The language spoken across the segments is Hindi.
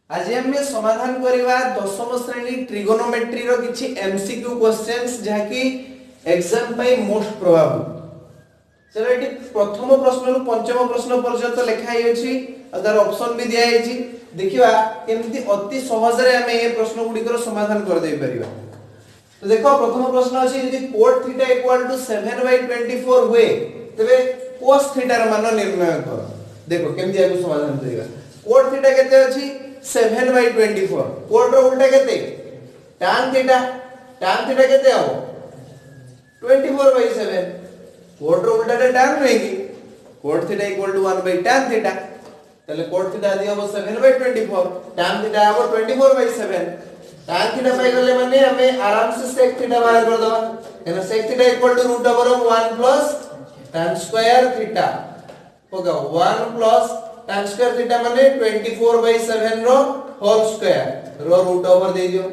आज हम समाधान करवा दशम श्रेणी ट्रिगोनोमेट्री रो किछि एमसीक्यू क्वेश्चंस जहा कि एग्जाम पाई मोस्ट प्रोबेबल। चलो एटी प्रथम प्रश्न रु पंचम प्रश्न पर्यंत लिखा ही अछि अदर ऑप्शन भी दिया है। देखिवा केमती अति सहज रे हमें ये प्रश्न गुडी को समाधान कर दे परिबा। तो देखो प्रथम प्रश्न अछि यदि cot थीटा इक्वल टू 7/24 हुए तबे cos थीटा रो मान निर्णय करो। देखो केमती आको समाधान करिवा। cot थीटा केते अछि 7/24 cot रो उल्टा केते tan थीटा केते हो 24/7 cot रो उल्टा tan होएगी cot theta equal to 1/tan theta तले cot थीटा आदि हो 7/24 tan थीटा हो 24/7 tan थीटा पाई गले माने हमें आराम से sec थीटा बाहर कर दबा एना sec theta equal to √1 plus tan square theta होगा 1 प्लस tan स्क्वायर थीटा माने 24/7 रो होल स्क्वायर रो √ओवर दे दियो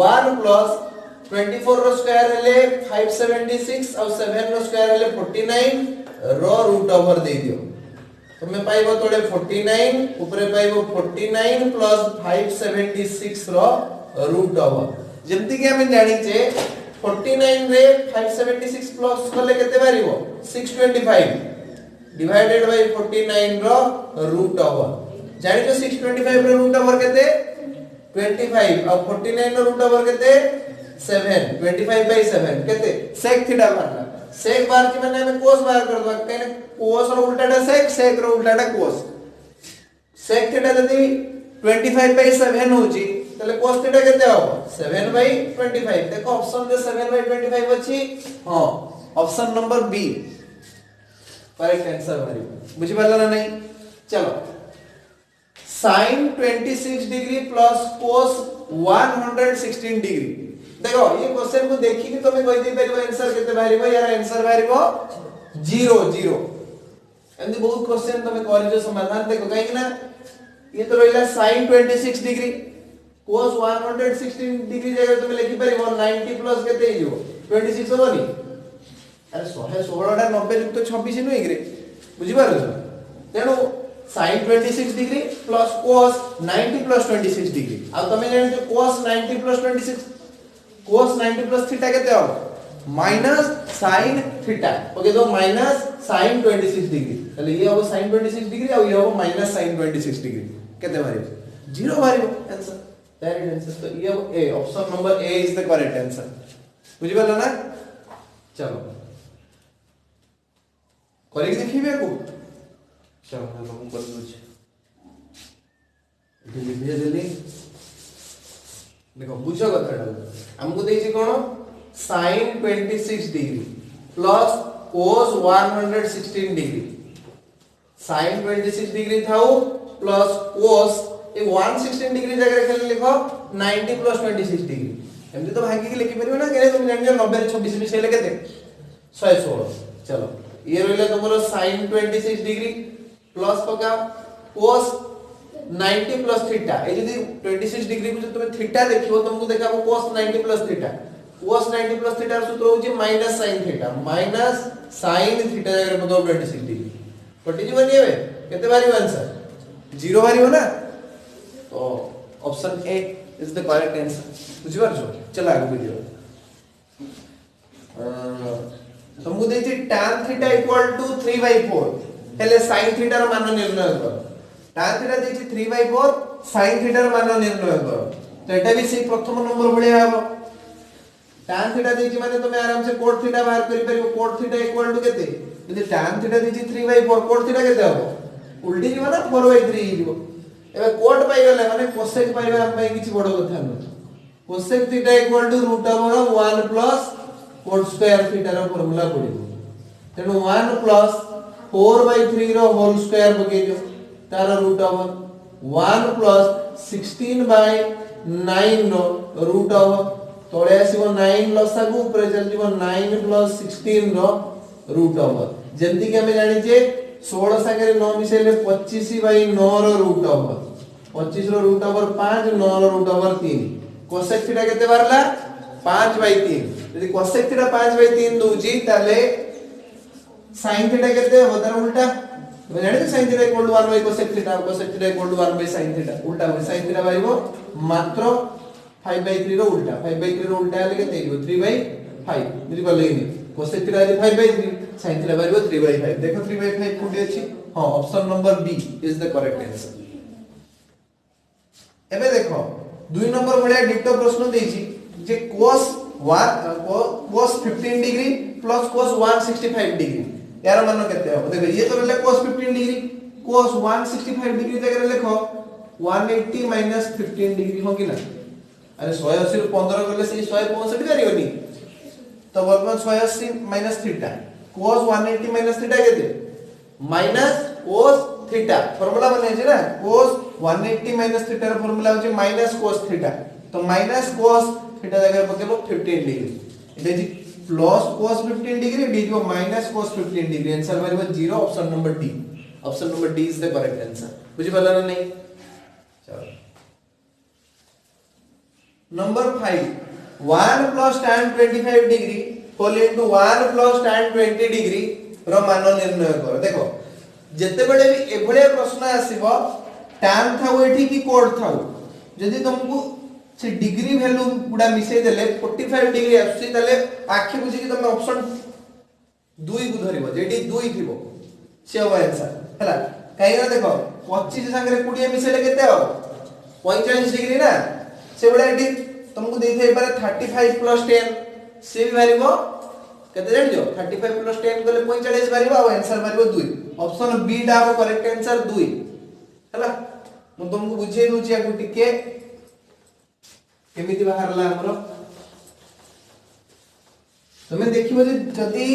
1 प्लस 24 रो स्क्वायर हेले 576 और 7 रो स्क्वायर हेले 49 रो √ओवर दे दियो तुमे पाइबो तोले 49 ऊपरे पाइबो 49 प्लस 576 रो √ओवर जेमति कि हमें जानि जे 49 रे 576 प्लस करले केते बारिबो 625 डिवाइडेड बाय 49 रो √ओवर जानि जो 625 रो √ओवर केते 25 और 49 रो √ओवर केते 7 25/7 केते sec थीटा बारला sec बार की माने हमें cos बार कर दो कने cos रो उल्टाटा sec रो उल्टाटा cos sec थीटा यदि 25/7 होची तले cos थीटा केते हो 7/25 देखो ऑप्शन जे 7/25 अछि हां option number B correct answer भारी बुझि पाला ना नहीं। चलो sin 26 degree plus cos 116 degree देखो ये क्वेश्चन को देखि कि तुम्हें कहि दे परिबो आंसर केते बाहरिबो यार आंसर बाहरिबो 0 0 एंदी बहुत क्वेश्चन तुम्हें करि जो समाधान देखो काहे कि ना ये तो रहला sin 26 डिग्री cos 116 डिग्री जगह तुम लिखि परिबो 90 प्लस केते हिजो 26 होबनी अरे 116 टा 90 युक्त 26 नु इग्रे बुझि पारो तेनु sin 26 degree plus cos 90 plus 26 degree आ तुम जानि जो cos 90 plus 26 cos 90 plus theta केते हो माइनस sin थीटा ओके तो माइनस sin 26 डिग्री तले ये हो sin 26 डिग्री और ये हो माइनस sin 26 डिग्री केते बारिबो 0 बारिबो आंसर डायरेक्ट आंसर तो ये A option number A is the correct answer बुझि पालो ना। चलो करि देखिबे को चलो हम कर दो इधर लिख देली देखो बुझो कथाटा हमको देछि कोन sin 26 degree plus cos 116 degree sin 26 degree थाउ प्लस cos ए 116 डिग्री जगह खेल लिखो 90 प्लस 26 डिग्री एमती तो भागी के लिखि परिबो ना केने तुम जानि 90 रे 26 मिसे ले केते 116 चलो ये रहले तुमरो sin 26 डिग्री प्लस पका cos 90 प्लस थीटा ए यदि 26 डिग्री को तुम थीटा देखिबो तुमको देखाबो cos 90 plus theta cos 90 plus theta सूत्र होची minus sin theta minus sin theta जगह बदो 26 डिग्री कटि जीवनी हेबे केते बारी आंसर 0 बारी हो ना तो option A is the correct answer बुझि पारछो। चला आगे वीडियो तुमको देछि tan थीटा इक्वल टू 3/4 हेले sin थीटा रो मान निर्णय करो tan थीटा देछि 3/4 sin थीटा रो मान निर्णय करो तो एटा भी से प्रथम नंबर भलिया हबो tan थीटा देछि माने तुम आराम से cot थीटा बाहर करि परिबो cot थीटा इक्वल टू केते यदि tan थीटा देछि 3/4 cot थीटा केते हबो उल्टी जीव ना 4/3 हिजो एबे cot पाई गले माने cosec पाइबा हम पई किछि बडो कथा न cosec theta equal to √1 plus cot square theta रो फार्मूला पडिबो तेनु 1 प्लस 4/3 रो होल स्क्वायर बगे जो तार √ओवर 1 प्लस 16/9 रो √ओवर तळे आसीबो 9 लसागु ऊपर चल जीवो 9 प्लस 16 रो √ओवर जल्दी के हमें जानि जे 16 संगे 9 मिसेले 25/9 रो √ओवर 25 रो √ओवर 5 9 रो √ओवर 3 cosec थीटा केते बारला 5/3 यदि cosec थीटा 5/3 दोजी ताले sin थीटा केते हो तार उल्टा तो जाने sin theta equal to 1 by cosec theta equal to 1 by sin theta उल्टा हो sin थीटा बारिबो मात्र 5/3 रो उल्टा 5/3 रो उल्टा हेले केते हो 3/5 बुझि पले नि cosec theta is 5/3 sin theta बारिबो 3/5 देखो 3/5 कोडी अछि हां option number B is the correct answer. एबे देखो 2 नंबर भलिया डिटो प्रश्न देछि जे cos 15 degree plus cos 165 degree यार मान केते हो देखो ये तो रहले cos 15 डिग्री cos 165 डिग्री जगह लिखो 180 माइनस 15 डिग्री हो कि ना अरे 180 ରୁ 15 गले से 165 करियोनी तो वर्तमान 180 minus theta cos 180 minus theta केते माइनस cos थीटा फार्मूला बने छै ना cos 180 माइनस थीटा रो फार्मूला होचे माइनस cos थीटा तो माइनस cos थीटा जगह पकेबो 15 डिग्री इते जी प्लस cos 15 डिग्री डी जो माइनस cos 15 डिग्री आंसर मारिबो 0 option number D. Option number D is the correct answer बुझि पाला ना नहीं। चलो number 5 1 plus tan 25 degree whole into 1 plus tan 20 degree रो मान निर्णय करो। देखो जते बेले भी एभले प्रश्न आसीबो tan थाउ एठी की कोड थाउ जदी तुमको से डिग्री वैल्यू गुडा मिसै देले 45 डिग्री आसी तले आखि बुझी कि तुम ऑप्शन 2 को धरिबो जेडी 2 थिबो से हो आंसर हला काई ना देखो 25 संगे 20 मिसैले केते हो 45 डिग्री ना से बडा एडी तुमको देई थे पारे 35 + 10 से भी मारिबो केते जानि जो 35 + 10 गले 45 मारिबो आ आंसर मारिबो 2 ऑप्शन बी डा करेक्ट आंसर 2 हला मु तुमको बुझे दूची आ टिके केमिति बाहरला हमरो तुमे देखिबो जे जति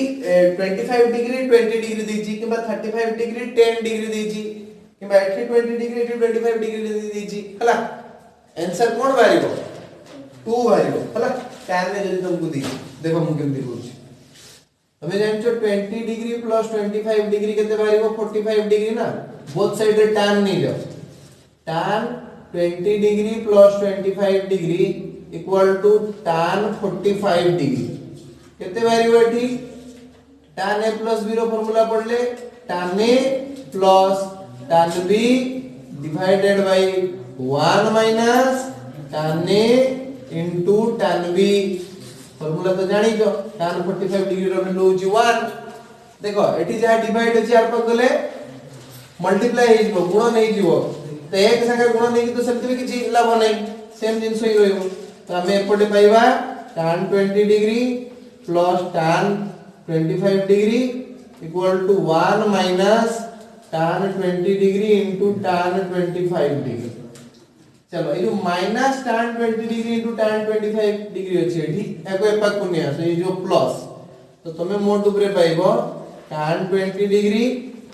25 डिग्री 20 डिग्री देछि किबा 35 डिग्री 10 डिग्री देछि किबा 80 20 डिग्री 25 डिग्री देछि हला आंसर कोन बारिबो 2 बारिबो हला tan ने जदि तुमको दी देखो मु केमिति बोलछि तुमे जानछो 20 डिग्री + 25 डिग्री केते बारिबो 45 डिग्री ना बोथ साइड रे tan नै जाओ tan 20 degree + 25 degree equal to tan 45 degree केते बारिबो एठी tan a + b रो फार्मूला पढले tan a + tan b divided by 1 minus tan a into tan b formula तो जानि जो tan 45 डिग्री रो वैल्यू होची 1 देखो एठी जा डिवाइड होची आर पर गले मल्टीप्लाई हे जिवो गुण नै जिवो तो एक संगे गुण नै कि तो सेमति भी किछि लाभ नै सेम जिंस ही रहइबो तो हमें एपटे पाइबा tan 20 degree + tan 25 degree equal to 1 minus tan 20 degree into tan 25 degree चलो ये जो minus tan 20 degree into tan 25 degree अछि एठी एको एपाक पुनिया से ये जो प्लस तो तमे मोड ऊपर पाइबो tan 20 degree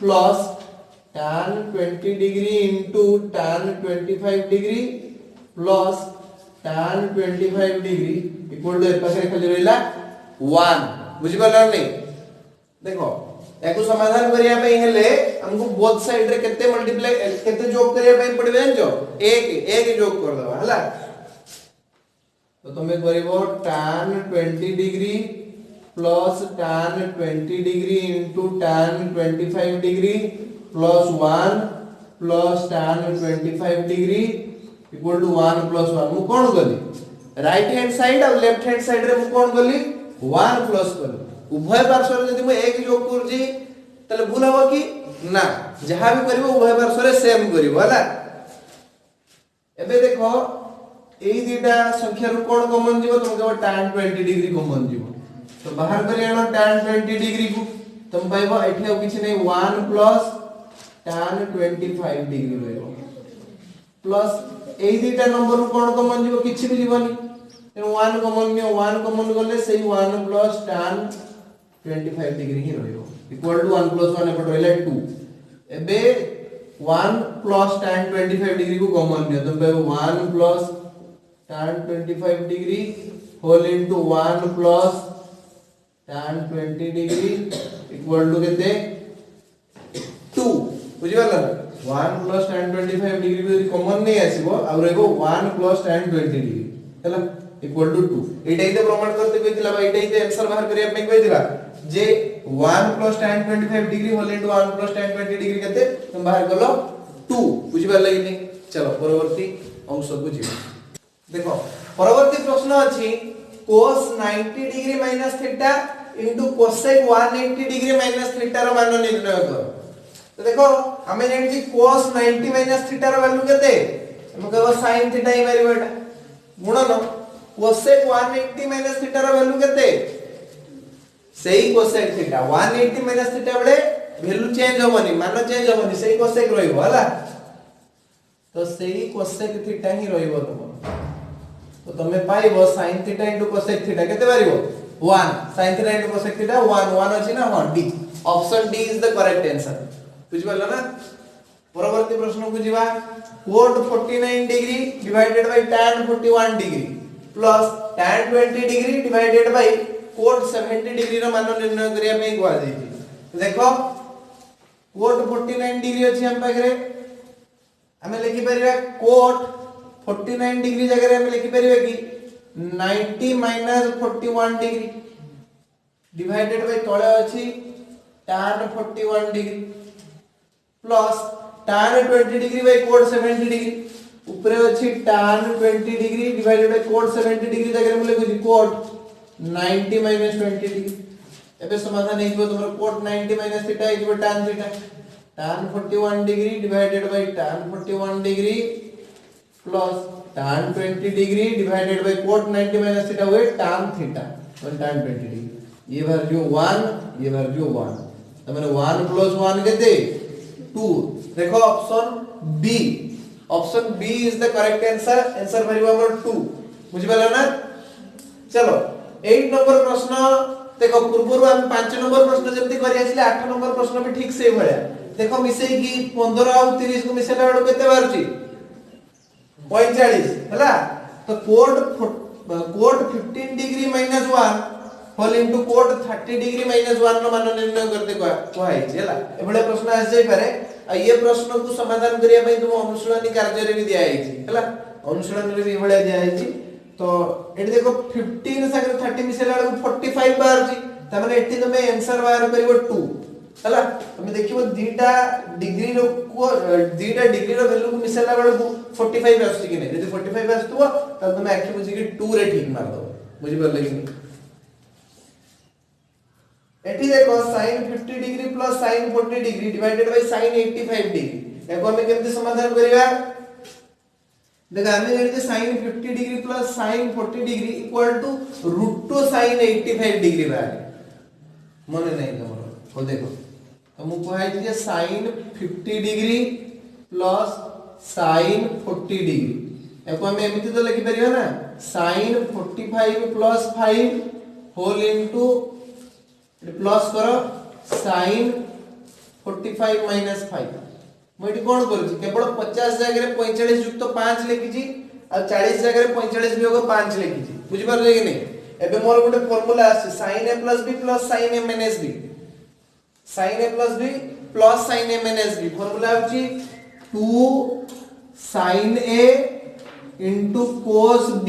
plus tan 20 degree into tan 25 degree plus tan 25 degree equal to एपाक रे खाली रहला 1 बुझि पाला नै देखो एको समाधान करिया पई हेले हमको बोथ साइड रे केते मल्टीप्लाई केते जोग करिया पई पड़बे जानजो एक जोग कर दबा हला तो तमे करिवो tan 20 degree plus tan 20 degree into tan 25 degree plus 1 plus tan 25 degree equal to 1 plus 1 मु कोन गली राइट हैंड साइड और लेफ्ट हैंड साइड रे मु कोन गली 1 प्लस गली उभय पार्श्व रे यदि मु एक जोग करजी तले भूल हो कि ना जहां भी करबो उभय पार्श्व रे सेम करबो हला एबे देखो एई दीटा संख्या रो कोन कॉमन जीवो तुम केवल tan 20 डिग्री कॉमन जीवो तो बाहर करी आनो tan 20 डिग्री को तुम पाइबो एठी और किछ नै 1 प्लस tan 25 डिग्री रहइबो प्लस एई दीटा नंबर रो कोन कॉमन जीवो किछ भी जीवनी 1 कॉमन गले सही 1 प्लस tan 25 डिग्री ही रहइबो इक्वल टू 1 प्लस 1 एपट रहले 2 एबे 1 प्लस tan 25 डिग्री को कॉमन नियो तुम पाइबो 1 plus tan 25 degree whole into 1 plus tan 20 degree equal to केते 2 बुझि गेल 1 प्लस tan 25 डिग्री भी कॉमन नहीं आसीबो आ रहइबो 1 प्लस tan 20 डिग्री हला इक्वल टू 2 एटा इते प्रमाण करते कहितला बा एटा इते आंसर बाहर करिया पे कहितला जे 1 plus tan 25 degree whole into 1 plus tan 20 degree केते तुम बाहर गलो 2 बुझि पारले कि नहीं। चलो परवर्ती अंश को जी देखो परवर्ती प्रश्न अछि cos 90 degree minus theta into cosec 180 degree minus theta रो मान निर्णय करो। तो देखो हमें जानि छी cos 90 माइनस थीटा रो वैल्यू केते हम कहबो sin थीटा ही मारिबो एटा गुणन cosec 180 माइनस थीटा रो वैल्यू केते सेही cosec थीटा 180 माइनस थीटा बळे वैल्यू चेंज होबनी मान चेंज होबनी सेही cosec रहइबो हला तो सेही cosec थीटा ही रहइबो तुम तो तमे पाइबो sin थीटा * cosec थीटा केते मारिबो 1 sin थीटा * cosec थीटा 1 1 अछि ना 1 D option D is the correct answer बुझ पालो ना। परवर्ती प्रश्न को जीवा cot 49 degree divided by tan 41 degree plus tan 20 degree divided by cot 70 degree रो मान निर्णय करिया पे गवा देती। देखो cot 49 डिग्री अछि हम पाखरे हमें लिखि परिबा cot 49 डिग्री जगह हमें लिखि परिबा कि 90 41 डिग्री डिवाइडेड बाय तळे अछि tan 41 degree plus tan 20 degree by cot 70 degree ऊपर अछि tan 20 degree divided by cot 70 degree जगह हम लिखु cot 90 20 डिग्री एबे समाधान हे तुमर cot 90 theta is tan theta tan 41 degree divided by tan 41 degree plus tan 20 degree divided by cot 90 theta हुए tan थीटा और tan 20 डिग्री ये वैल्यू 1 ये वैल्यू 1 तो मैंने 1 + 1 केते 2 देखो option B is the correct answer answer भरिबो हमर 2 बुझि पालो ना। चलो 8 नंबर प्रश्न देखो पूर्व हम 5 नंबर प्रश्न जल्दी करि आछले 8 नंबर प्रश्न भी ठीक से भळया देखो मिसई की 15 और 30 को मिसेला बड केते बारची 45 हला तो cot 15 degree -1 whole into cot 30 degree -1 रो मान निर्णय करते कोहाई छला एबळे प्रश्न आस जाई पारे आ ये प्रश्न को समाधान करिया पई तुम अनुशीलनी कार्य रे भी दिया आइछि हला अनुशीलन रे भी एबळे दिया आइछि तो एठी देखो 15 सागर 30 मिसेला बेलू 45 बारची त माने एठी तुमे आंसर बाहर करिवो 2 हला तुमे देखिबो दीटा डिग्री रो वैल्यू को मिसेला बेलू 45 आछि कि नै यदि 45 आस्तुवा त तुमे आखि बुझी कि 2 रे ठीक मार दो बुझि परले कि एठी देखो sin 50 degree plus sin 40 degree divided by sin 85 degree एको हमें केमति समाधान करिवा देखा हमें जानि sin 50 degree plus sin 40 degree equal to √2 sin 85 degree बारे मने नहीं तमरो हो देखो हम कहै छी जे sin 50 degree plus sin 40 degree एको हमें एमिति तो लिखि परिबा ना sin 45 plus 5 whole into plus करो sin 45 माइनस 5 मोइटी कोन करछि केवल 50 जगह रे 45 युक्त 5 लिखि छी आ 40 जगह रे 45 वियोग 5 लिखि छी बुझि परले कि नहीं एबे मोर गोटे फार्मूला आछि sin a + b + sin a - b sin a + b + sin a - b formula आछि 2 sin a * cos b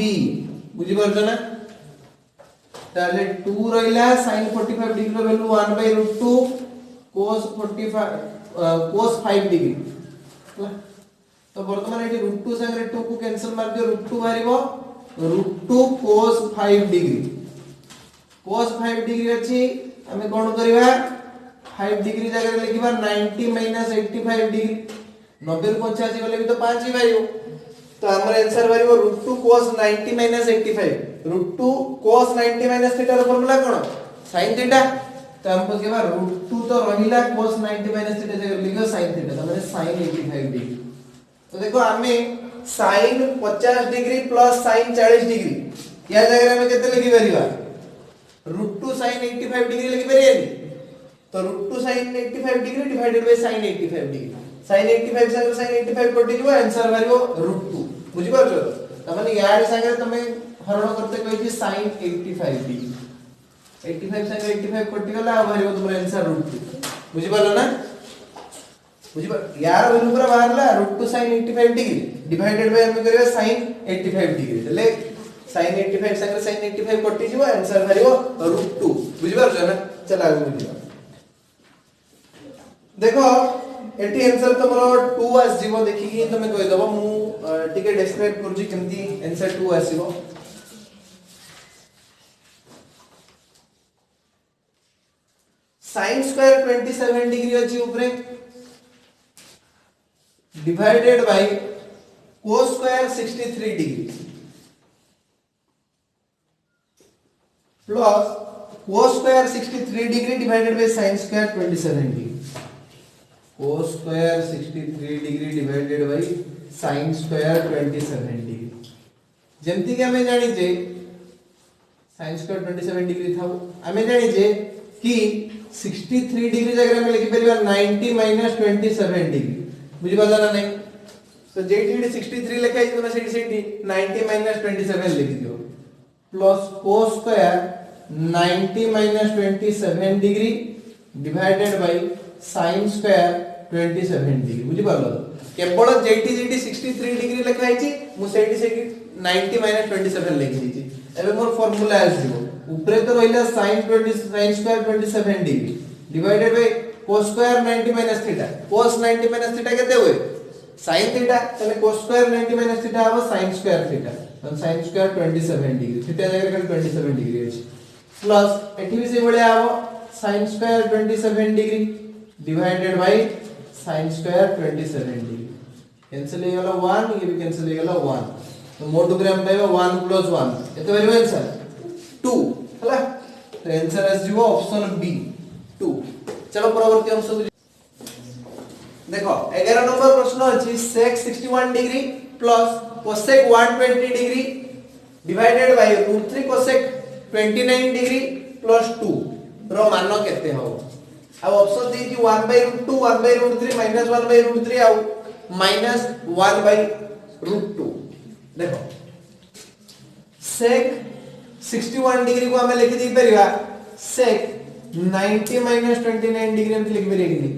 बुझि परछ ना ताले 2 रहिला sin 45 डिग्री रो वैल्यू 1/√2 cos 5 डिग्री तो वर्तमान एठी √2 संगे 2 को कैंसिल मार दियो √2 बारिबो √2 cos 5 डिग्री cos 5 डिग्री अछि हमें कोन करबा 5 डिग्री जगह लिखिबा 90 - 85 डिग्री 90 ରୁ 85 गले भी तो 5 ही बारिबो तो हमर आंसर बारिबो √2 cos 90 - 85 √2 cos 90 - थीटा रो फार्मूला कोन sin थीटा तो हम कहबा √2 तो रहिला cos 90 - थीटा जगह लिखो sin थीटा तो माने sin 85 डिग्री तो देखो हमें sin 50 degree plus sin 40 degree या जगह में केते लिखि परिबा √2 sin 85 डिग्री लिखि परियेनी तो √2 sin 85 degree divided by sin 85 degree sin 85 संगे sin 85 कटि जिवो आंसर बारिबो √2 बुझि परछो त माने यार संगे तमे हरण करते कहि छी sin 85 डिग्री 85 संगे 85 कटि गला आ बारिबो तुमर आंसर √2 बुझि परलो ना बुझि पर यार वैल्यू पूरा बाहरला √2 sin 85 डिग्री डिवाइडेड बाय हम करबे sin 85 डिग्री तले sin 85 संगे sin 85 कटि जिवो आंसर बारिबो √2 बुझि परछो ना चला आगु जीवा देखो एटी आंसर तमरो 2 आस जीवो देखि कि तमे कहि दबो मु टिके डिस्क्राइब करजी केमती आंसर 2 आसीबो sin square 27 डिग्री अछि ऊपरे divided by cos square 63 degree plus cos square 63 degree divided by sin square 27 degree cos square 63 degree divided by sin square 27 degree जेमति कि हमें जानि जे sin square 27 डिग्री था हमें जानि जे कि 63 डिग्री जगह में लिखि परिबा 90 माइनस 27 डिग्री बुझि पाला ना नहीं तो जेठी 63 लिखाई तो मैं सेठी 90 माइनस 27 लिखि दियो plus cos square 90 minus 27 degree divided by sin square 27 degree बुझि पालो केवल जेठी 63 डिग्री लिखाई छी मु सेठी 90 माइनस 27 लिखि दी एबे मोर फार्मूला आसीबो ऊपरे तो रहिला sin square 27 degree divided by cos square 90 minus theta cos 90 minus theta केते होय sin थीटा तने cos स्क्वायर 90 माइनस थीटा आबो sin स्क्वायर थीटा तो sin स्क्वायर 27 डिग्री थीटा जगह खाली 27 डिग्री अछि प्लस एठी भी से बळे आबो sin square 27 degree divided by sin square 27 degree cancel हो गेला 1 ये भी कैंसिल हो गेला 1 तो मोड ग्राम पाइबो 1 + 1 एते बरिबो आंसर 2 हला तो आंसर इज जीवो ऑप्शन बी 2 चलो परवर्ती अंश देखो 11 नंबर प्रश्न अछि sec 61 degree plus cosec 120 degree divided bye √3 cosec 29 degree plus 2 रो मान केते हो अब ऑप्शन दी कि 1/√2 1/√3 -1/√3 आउ -1/√2 देखो sec 61 डिग्री को हमें लिख दी परिबा sec 90 - 29 डिग्री हम लिख परिबे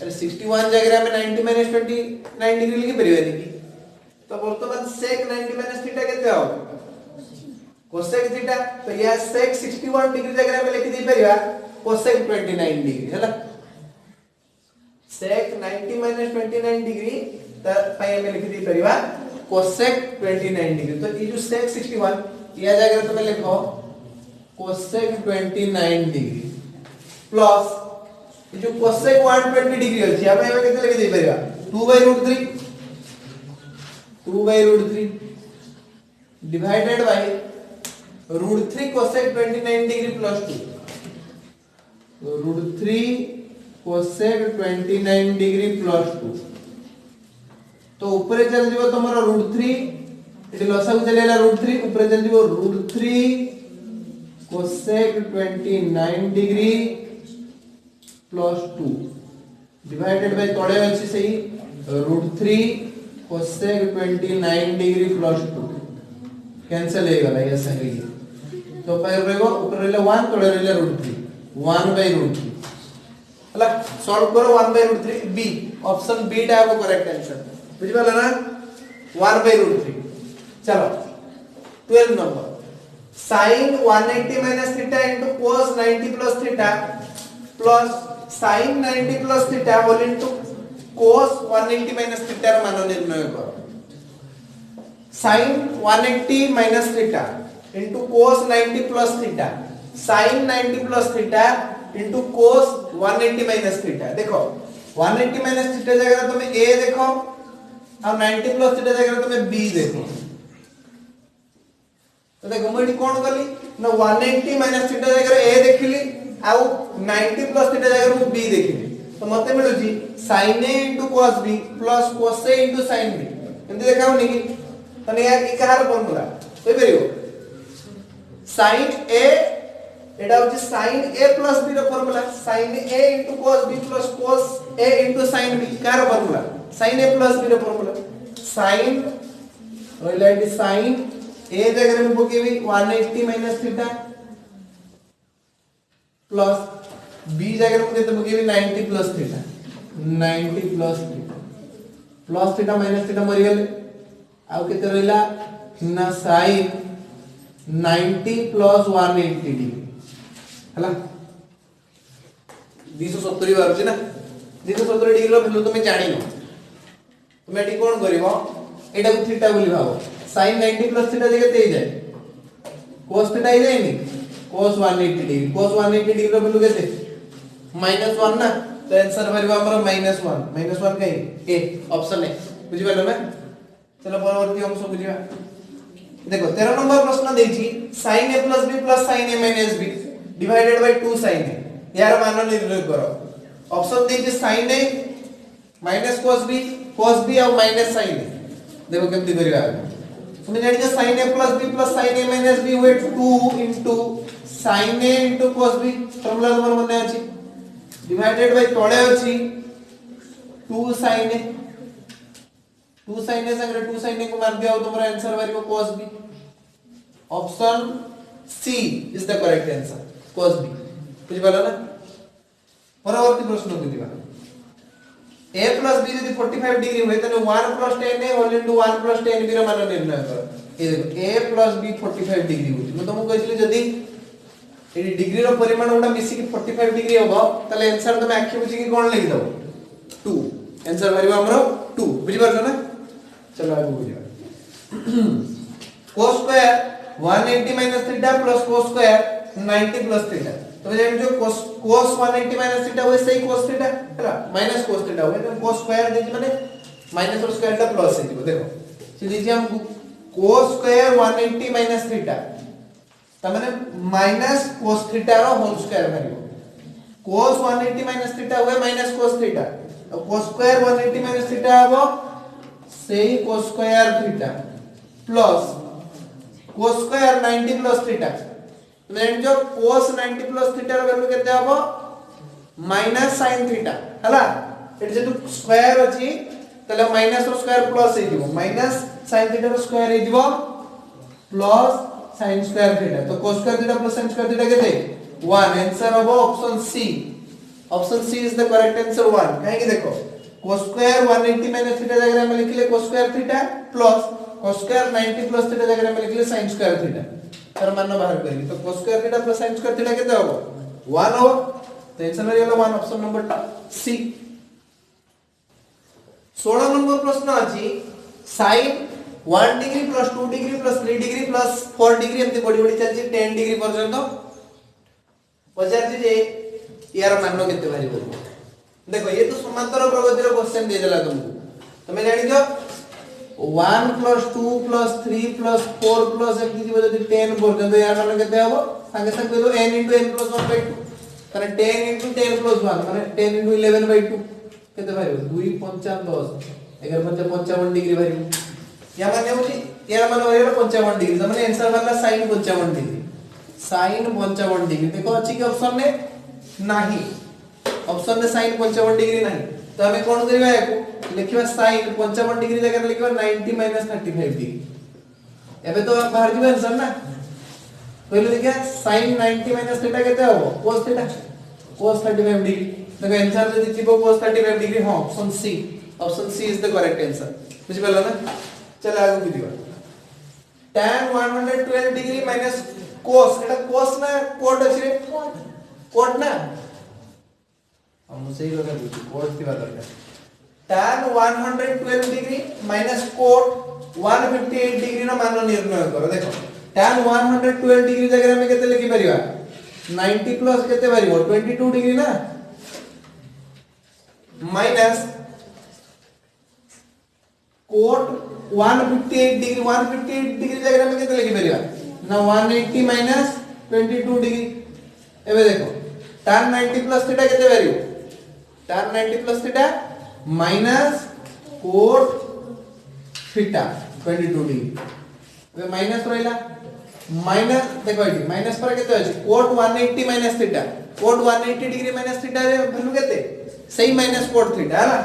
अरे 61 जगह में 90 - 29 डिग्री लिख परिबे कि तो वर्तमान sec 90 - थीटा केते हो cosec थीटा तो या sec 61 डिग्री जगह में लिख दी परिबा cosec 29 डिग्री हैला sec 90 - 29 डिग्री त पय में लिख दी परिबा cosec 29 डिग्री तो ये जो sec 61 या जगह तुम लिखो cosec 29 डिग्री प्लस ये जो cosec 120 डिग्री अछि या पे केते लिख दे परिबा 2/√3 divided by √3 cosec 29 degree plus 2 √3 cosec 29 degree plus 2 तो ऊपर चल जीवो तमरो √3 एटी लसागु चलेला √3 ऊपर चल जीवो √3 cosec 29 degree plus 2 divided by तळे अछि सही √3 cosec 29 डिग्री प्लस 2 कैंसिल हो गला ये सही तो पाई रहबो ऊपर रहले 1 तळे रहले √3 1/√3 हला सॉल्व करो 1/√3 बी ऑप्शन बी टा है करेक्ट आंसर बुझि पाला ना 1/√3 चलो 12 number sin 180 - theta into cos 90 + theta plus sin 90 + theta whole into cos 180 - theta मान निर्णय करो sin 180 - theta into cos 90 + theta sin 90 + theta into cos 180 - theta देखो 180 - थीटा जगह तुम a देखो और 90 + थीटा जगह तुम b देखो तो देखो मैं कोन करली ना 180 - थीटा जगह a देखली आउ 90 + थीटा जगह मैं b देखली तो मते मिलु जी sin a * cos b plus cos a * sin b एंती देखाउ नि कि तने यार ई कहार फार्मूला होई परियो sin a एडा होची sin a + b रो formula sin a * cos b plus cos a * sin b कार फार्मूला sin a + b रो फार्मूला sin रोइला इट sin a जगह में पकेबी 180 - थीटा प्लस b जगह में केते पकेबी 90 + theta 90 + theta plus theta minus theta मरि गेले आउ केते रहिला ना sin 90 + 180 डिग्री हला 270 बारुची ना 270 डिग्री रो वैल्यू तुमे जानि नो तुमे एटी कोन करिवो एटा को थीटा बोली भाबो sin 90 प्लस थीटा जगह ते जाय cos थीटा ही जाय नी cos 180 डिग्री cos 180 डिग्री रो वैल्यू केते -1 ना तो आंसर भरिबा हमर -1 कहीं ए ऑप्शन ए बुझि पालो ना चलो परवर्ती अंश बुझिबा देखो 13 नंबर प्रश्न देछि sin a plus b plus sin a minus b divided by 2 sin a यार मान निर्णय करो ऑप्शन देछि sin a minus cos b और minus sin a देखो केमति करिवा तुम जानि जे sin a plus b plus sin a minus b हुए 2 into sin a into cos b formula हमर मने अछि डिवाइडेड बाय तळे अछि 2 sin a 2 sin a संगे 2 sin a को मार दिया तो तुम्हारा आंसर बारिबो cos b option C is the correct answer cos b बुझि पाला ना परवर्ती प्रश्न को दिबा a plus b यदि 45 डिग्री होय तने 1 plus tan a whole into 1 plus tan b रो मान निर्णय कर ए देखो a plus b 45 डिग्री होय मैं तुमको कहली जदी एडी डिग्री रो परिमाण उडा मिसी की 45 डिग्री होबो तले आंसर तुम आखि बुझी की कोन लिखि दबो 2 आंसर भरिबा हमरो 2 बुझि पारछो ना चलो आगे बुझिबा cos square 180 minus theta plus cos square 90 plus theta तो जान जो cos 180 minus थीटा होय सही cos थीटा हैला minus cos थीटा होय तो cos स्क्वायर देछि माने माइनस और स्क्वायर टा प्लस हे देखो से दीजिए हम cos स्क्वायर 180 minus थीटा त माने माइनस cos थीटा रो होल स्क्वायर भरियो cos 180 minus थीटा होय माइनस cos थीटा और cos स्क्वायर 180 minus थीटा हबो सेही cos square theta plus cos square 90 plus theta then जो cos 90 प्लस थीटा रो वैल्यू केते हबो माइनस sin थीटा हला एट जे स्क्वायर अछि तले माइनस रो स्क्वायर प्लस हे दिबो माइनस sin थीटा रो स्क्वायर हे दिबो प्लस sin स्क्वायर थीटा तो cos square theta plus sin square theta केते 1 आंसर हबो option C is the correct answer 1 काहे कि देखो cos स्क्वायर 180 माइनस थीटा जगह में लिखले cos square theta plus cos square 90 plus theta जगह में लिखले sin स्क्वायर थीटा तर मान बाहर करी तो cos square theta plus sin square theta केते होबो 1 हो तो आंसर हो 1 ऑप्शन नंबर सी 16 नंबर प्रश्न अछि sin 1 degree plus 2 degree plus 3 degree plus 4 degree एमती बड़ी बड़ी चलछि 10 डिग्री पर्यंत पचार जे यार मान केते भारी बोल देखो ये तो समांतर प्रगति रो क्वेश्चन दे देला तुमको तमे जानि जो 1 plus 2 plus 3 plus 4 plus एमती जीव जदी 10 पर्यंत यार मान केते हबो संगे संगे तो n * n + 1/2 तने 10 * 10 + 1 माने 10 * 11/2 केते भारी 2 5 10 11 55 डिग्री भारी या माने होची यार मान होय 55 डिग्री त माने आंसर वाला sin 55 डिग्री sin 55 डिग्री देखो अछि कि ऑप्शन में नाही ऑप्शन में sin 55 डिग्री नाही तो हमें कोन करबा याको लिखिबा sin 55 डिग्री जगह लिखिबा 90 - 35 डिग्री एबे तो बाहर दिबा आंसर ना पहले देखिया sin 90 - थीटा केते होबो cos थीटा cos 35 डिग्री देखो आंसर जदी थिबो cos 35 डिग्री हां option C is the correct answer बुझि पाला ना चल आगे बुझिबा tan 112 डिग्री माइनस cos एटा cos ना cot अछि रे cot ना हम सही लगा बुझी cot की बात करते tan 112 degree minus cot 158 degree ना मान निर्णय करो देखो tan 112 डिग्री जगह में केते लिखि परिबा 90 प्लस केते परिबो 22 डिग्री ना माइनस cot 158 डिग्री जगह में केते लिखि परिबा ना 180 माइनस 22 डिग्री एबे देखो tan 90 प्लस थीटा केते परिबो tan 90 plus theta minus cot theta 22 degree एबे माइनस रहला माइनस देखो एटी माइनस पर केते अछि cot 180 minus theta cot 180 degree minus theta रे वैल्यू केते सही माइनस cot थीटा है ना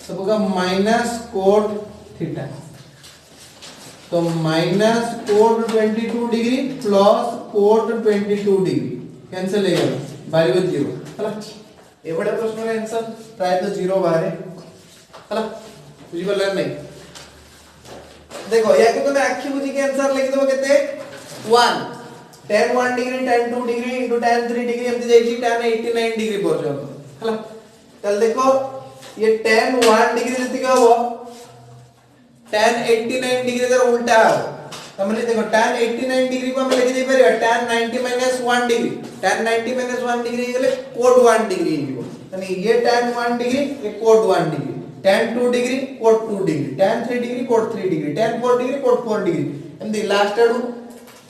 तो होगा माइनस cot थीटा तो minus cot 22 degree plus cot 22 degree cancel हो गया बारी बच 0 हला ए बड़ा प्रश्न का आंसर प्राय तो 0 बाहर है हला बुझी पड़ला नहीं देखो या को तुम आखी बुझी के आंसर लिख दो केते 1 tan 1 degree tan 2 degree into tan 3 degree एमती जाई छी tan 89 डिग्री पर्यंत हला तल देखो ये tan 1 डिग्री जति का हो tan 89 डिग्री जरा उल्टा हो तमने देखो tan 89 डिग्री को हम लेके जाई परिया tan 90 1 डिग्री tan 90 1 डिग्री गेले cot 1 डिग्री हिबो तने ये tan 1 डिग्री ये cot 1 degree tan 2 degree cot 2 degree tan 3 degree cot 3 degree tan 4 degree cot 4 degree एमदी लास्ट आडू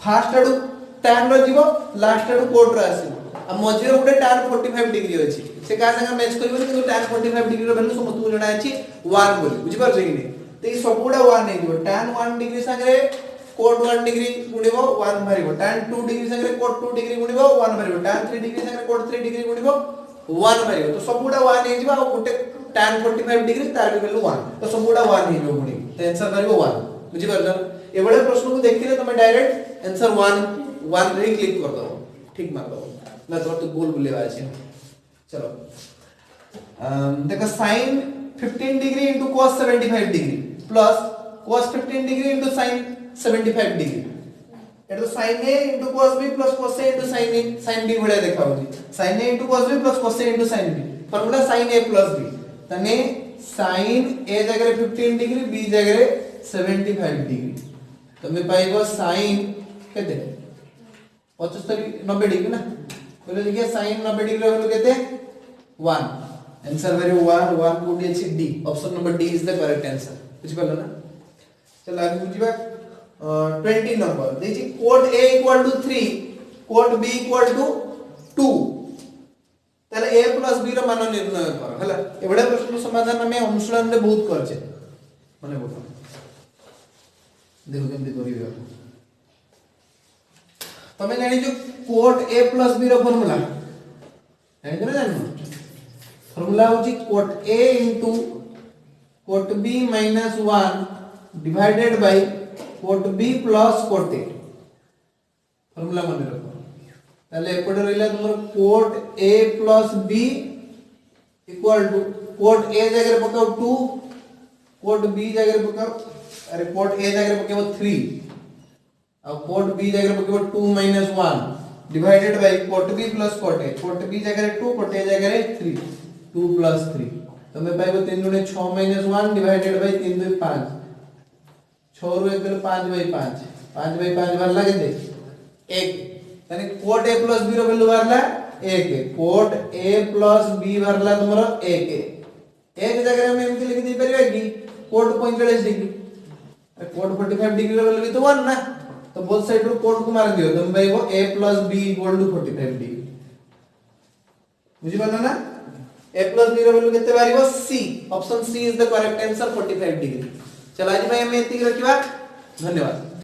फास्ट आडू tan रो जीवो लास्ट आडू cot रो आसीबो आ मझिरो गुटे tan 45 डिग्री अछि से का संग मैच करबो किंतु tan 45 डिग्री रो वैल्यू समस्त जणा अछि 1 बोली बुझि पारछ कि नै त ई सबुडा 1 नै दिबो tan 1 डिग्री संगे cot 1 डिग्री गुणिबो 1 भरिबो tan 2 डिग्री संगे cot 2 डिग्री गुणिबो 1 भरिबो tan 3 डिग्री संगे cot 3 डिग्री गुणिबो 1 भरिबो तो सबुडा 1 नै जिबो आ गुटे tan 45 डिग्री तार भी वैल्यू 1 तो सबुडा 1 नै जिबो गुणी तो आंसर भरिबो 1 बुझि पारछ एबळे प्रश्न को देखिले तमे डायरेक्ट आंसर 1 रे क्लिक कर दो ठीक मार दो ना तो गोल बुलेवा अछि चलो देखो sin 15 degree into cos 75 degree plus cos 15 degree into sin 75 degree एटा तो sin a into cos b plus cos a into sin b भले देखा होची sin a into cos b plus cos a into sin b formula sin a plus b तने sin a जगह 15 डिग्री b जगह 75 डिग्री तमे पाइबो sin केते 75 90 डिग्री ना बोले देखिए sin 90 डिग्री रो वैल्यू केते 1 आंसर वैल्यू 1 1 कोडी अछि D option number D is the correct answer बुझ पालो ना चलो आगे बुझिबा 20 नंबर देखि cot a equal to 3 cot b equal to 2 ताले a plus b रो मान निर्णय कर हला एबडा प्रश्न समाधान हमें अनुशीलन रे बहुत करछे माने बोल देखो केमती करिवे तमे जानि जो cot a plus b रो फार्मूला जानि ना जानि फार्मूला होची cot a into cot b minus 1 divided by cot b plus cot a formula मन रखो ताले एपडे रहला तुमर cot a plus b equal to cot a जगह पकाओ 2 cot b जगह पकाओ अरे cot a जगह पकाओ 3 अब cot b जगह पकाओ 2 minus 1 divided by cot b plus cot b जगह 2 cot a जगह 3 2 plus 3 तो मैं पाइबो 3 गुणे 6 minus 1 divided by 3 2 5 6 रो 1 गले 5 by 5 5 by 5 वाला केते 1 यानी cot a plus b रो वैल्यू वाला 1 cot a plus b वाला तुमरो 1 एक जगह हम एमती लिख दे परिबा कि cot 45 डिग्री cot 45 डिग्री रो वैल्यू भी तो 1 ना तो बोथ साइड रो cot को मार दियो तुम पाइबो a plus b equal to 45 degree बुझि पालो ना a plus b रो वैल्यू केते बारिबो c option c is the correct answer 45 degree चलो आज भाई हम एति रखिबा धन्यवाद।